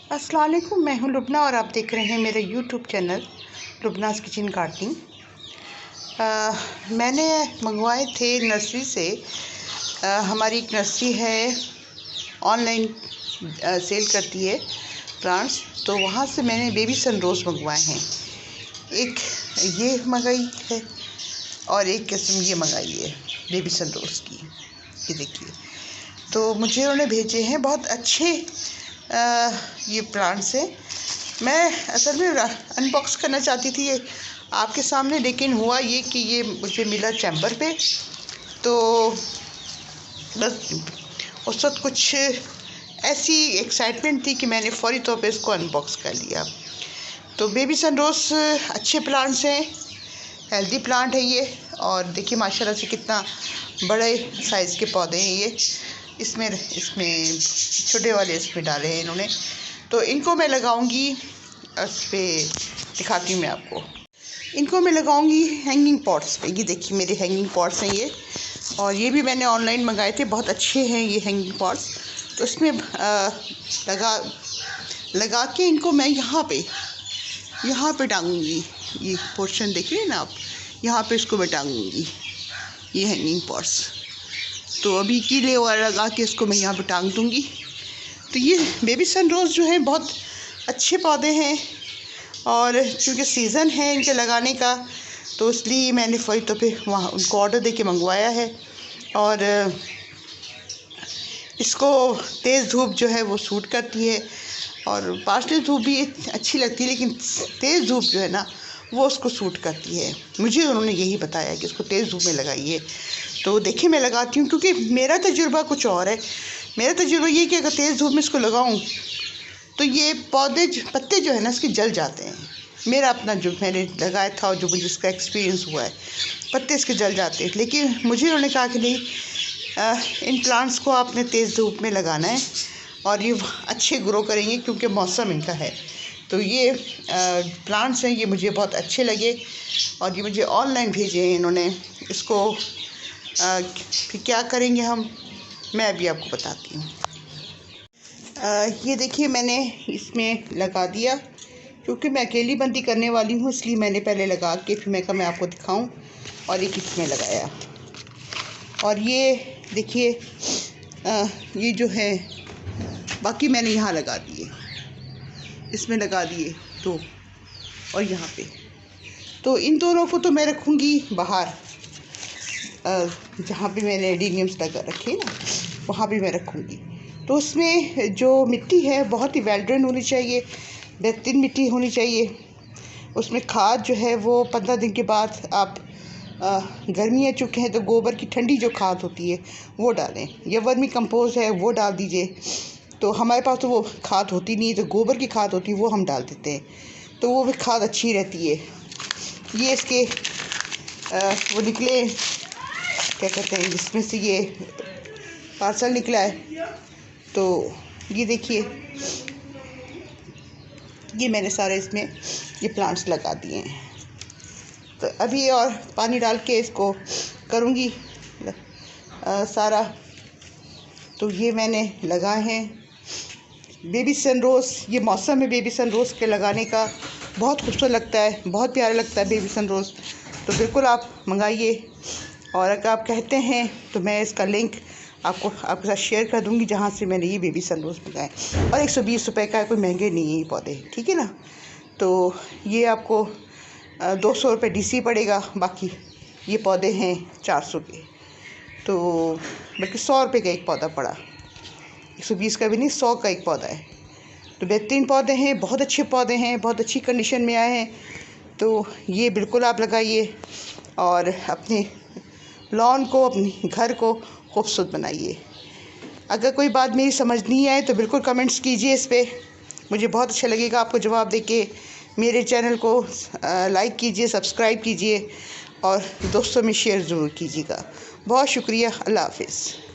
अस्सलाम वालेकुम, मैं हूं लुबना और आप देख रहे हैं मेरा यूट्यूब चैनल लुबनास किचन गार्डनिंग। मैंने मंगवाए थे नर्सरी से। हमारी एक नर्सरी है, ऑनलाइन सेल करती है प्लांट्स, तो वहाँ से मैंने बेबी सन रोज़ मंगवाए हैं। एक ये मंगाई है और एक किस्म ये मंगाई है बेबी सन रोज़ की। ये देखिए, तो मुझे उन्होंने भेजे हैं बहुत अच्छे ये प्लांट्स हैं। मैं असल में अनबॉक्स करना चाहती थी ये आपके सामने, लेकिन हुआ ये कि ये मुझे मिला चैम्बर पे, तो बस उस वक्त कुछ ऐसी एक्साइटमेंट थी कि मैंने फौरी तौर पे इसको अनबॉक्स कर लिया। तो बेबी सन रोज़ अच्छे प्लांट्स हैं, हेल्दी प्लांट है ये। और देखिए माशाल्लाह से कितना बड़े साइज़ के पौधे हैं ये। इसमें छोटे वाले इसमें डाले हैं इन्होंने। तो इनको मैं लगाऊंगी, इस पर दिखाती हूँ मैं आपको। इनको मैं लगाऊंगी हैंगिंग पॉट्स पे। ये देखिए मेरे हैंगिंग पॉट्स हैं ये, और ये भी मैंने ऑनलाइन मंगाए थे, बहुत अच्छे हैं ये हैंगिंग पॉट्स। तो इसमें लगा के इनको मैं यहाँ पे टांगूंगी। ये पोर्शन देखिए ना आप, यहाँ पे इसको मैं टांगूंगी ये हैंगिंग पॉट्स। तो अभी कीले वगैरह लगा के इसको मैं यहाँ पे टांग दूँगी। तो ये बेबी सन रोज़ जो है बहुत अच्छे पौधे हैं, और क्योंकि सीज़न है इनके लगाने का, तो इसलिए मैंने फौरी तौर पे वहाँ उनको ऑर्डर दे के मंगवाया है। और इसको तेज़ धूप जो है वो सूट करती है, और पार्शली धूप भी अच्छी लगती है, लेकिन तेज़ धूप जो है ना वो उसको सूट करती है। मुझे उन्होंने यही बताया कि इसको तेज़ धूप में लगाइए। तो देखिए मैं लगाती हूँ, क्योंकि मेरा तजुर्बा कुछ और है। मेरा तजुर्बा ये कि अगर तेज़ धूप में इसको लगाऊँ तो ये पत्ते जो है ना इसके जल जाते हैं। मेरा अपना जो मैंने लगाया था और जो मुझे इसका एक्सपीरियंस हुआ है, पत्ते इसके जल जाते हैं। लेकिन मुझे उन्होंने कहा कि नहीं, इन प्लांट्स को आपने तेज़ धूप में लगाना है और ये अच्छे ग्रो करेंगे, क्योंकि मौसम इनका है। तो ये प्लांट्स हैं, ये मुझे बहुत अच्छे लगे और ये मुझे ऑनलाइन भेजे हैं इन्होंने। इसको फिर क्या करेंगे हम, मैं अभी आपको बताती हूँ। ये देखिए मैंने इसमें लगा दिया, क्योंकि मैं अकेली बंदी करने वाली हूँ, इसलिए मैंने पहले लगा के फिर मैं आपको दिखाऊं। और एक इसमें लगाया, और ये देखिए ये जो है बाकी मैंने यहाँ लगा दिए, इसमें लगा दिए तो, और यहाँ पे। तो इन दोनों को तो मैं रखूँगी बाहर, जहाँ पे मैंने एडेनियम्स लगा रखे ना वहाँ पे मैं रखूँगी। तो उसमें जो मिट्टी है बहुत ही वेल ड्रेन होनी चाहिए, बेहतरीन मिट्टी होनी चाहिए। उसमें खाद जो है वो 15 दिन के बाद आप, गर्मी आ चुके हैं तो गोबर की ठंडी जो खाद होती है वो डालें, या वर्मी कंपोस्ट है वो डाल दीजिए। तो हमारे पास तो वो खाद होती नहीं है, तो गोबर की खाद होती है वो हम डाल देते हैं, तो वो भी खाद अच्छी रहती है। ये इसके वो निकले, क्या कहते हैं, जिसमें से ये पार्सल निकला है। तो ये देखिए ये मैंने सारे इसमें ये प्लांट्स लगा दिए हैं। तो अभी और पानी डाल के इसको करूँगी सारा। तो ये मैंने लगाए हैं बेबी सन रोज़। ये मौसम है बेबी सन रोज़ के लगाने का, बहुत खूबसूरत लगता है, बहुत प्यारा लगता है बेबी सन रोज़। तो बिल्कुल आप मंगाइए, और अगर आप कहते हैं तो मैं इसका लिंक आपके साथ शेयर कर दूंगी, जहाँ से मैंने ये बेबी सन रोज़ मंगाए। और 120 रुपये का है, कोई महंगे नहीं है ये पौधे, ठीक है ना। तो ये आपको 200 रुपये DC पड़ेगा, बाकी ये पौधे हैं 400 के। तो बल्कि 100 रुपये का एक पौधा पड़ा, 120 का भी नहीं, 100 का एक पौधा है। तो बेहतरीन पौधे हैं, बहुत अच्छे पौधे हैं, बहुत अच्छी कंडीशन में आए हैं। तो ये बिल्कुल आप लगाइए और अपने लॉन को, अपने घर को खूबसूरत बनाइए। अगर कोई बात मेरी समझ नहीं आए तो बिल्कुल कमेंट्स कीजिए इस पर, मुझे बहुत अच्छा लगेगा आपको जवाब देके। मेरे चैनल को लाइक कीजिए, सब्सक्राइब कीजिए और दोस्तों में शेयर ज़रूर कीजिएगा। बहुत शुक्रिया, अल्लाह हाफिज़।